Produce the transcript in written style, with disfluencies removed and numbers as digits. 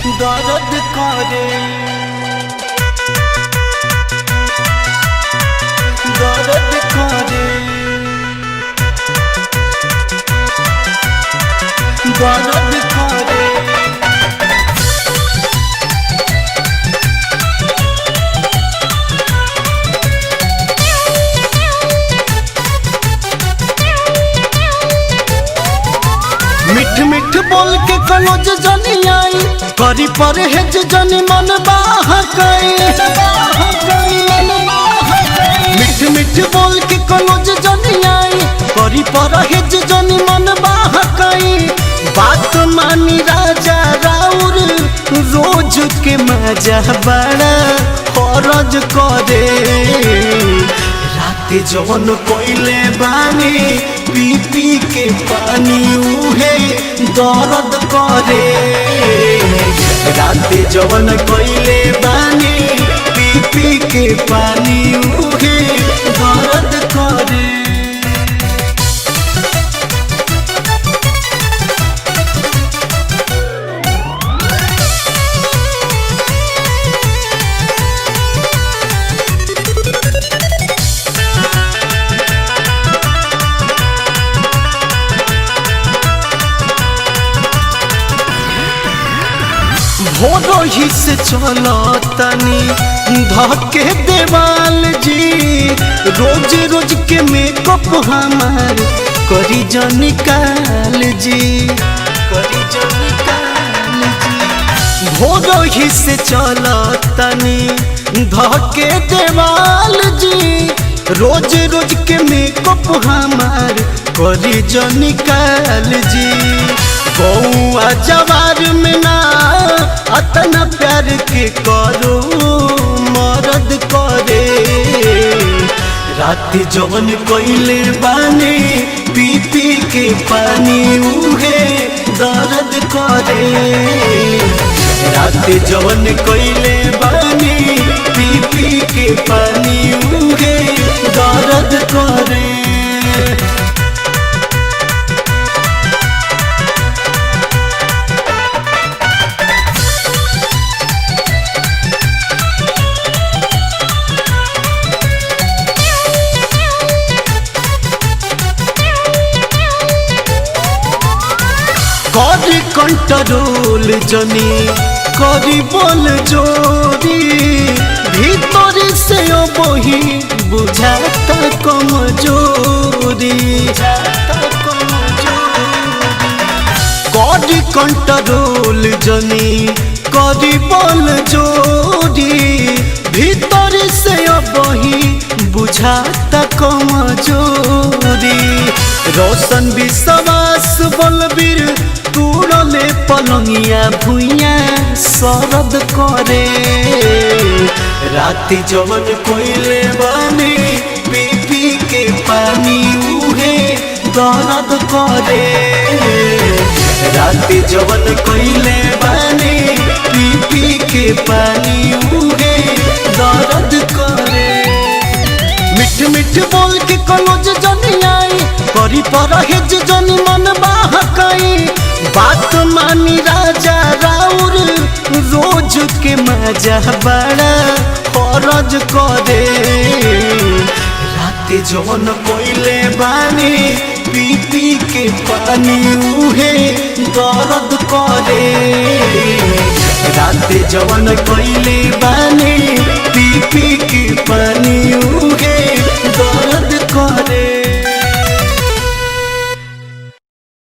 दर्द करे दर्द करे दर्द करे। मिठ मिठ बोल के कलोज जनी आई करी पर हेज जनी मन बाहकई। मिठ मिठ बोल के कलोज जनी आई करी पर हेज जनी मन बाहकई। बात मानी राजा राउर रोज के मजा बड़ा फरज करे। रात जवन कोइले बानी पी पी के पानी उहे दर्द करे। रात जवन कोइले बानी पी पी के पानी उहे दर्द करे। भोरो ही से चलो तनी धके देवाल जी। रोज रोज के मेकअप हमार करी जनिकाल जी करी जनिकाल जी। भोरो ही से चलो तनी धके देवाल जी। रोज रोज के मेकअप हमार करी जनिकाल जी। बउआ जवार में ना अतना प्यार के करो मरद करे। रात जवन कोइले बानी पी पी के पानी उहे दर्द करे। रात जवन कोइले बानी पी पी के पानी उहे दर्द करे। करी कंट्रोल जनी करी बोल जोरी। भीतर से बही बुझाता कमजोरी। करी कंट्रोल जनी करी बोल जोरी। भीतर से बही बुझाता कमजोरी। रोशन विश्वास बलबीर तूड़ले पलंगिया भुइया सरद करे। रात जवन कोइले बानी पी पी के पानी उहे दर्द करे। रात जवन कोइले बानी पी पी के पानी उहे दर्द करे। मिठ मिठ बोल के कलोज जनी आई करी पर हेज जनी मन बाहकई। बात मानी राजा राउर रोज के मजा बड़ा फरज करे। रात जवन कोइले बानी पी पी के पानी उहे दर्द करे। रात जवन कोइले बानी पी पी के पानी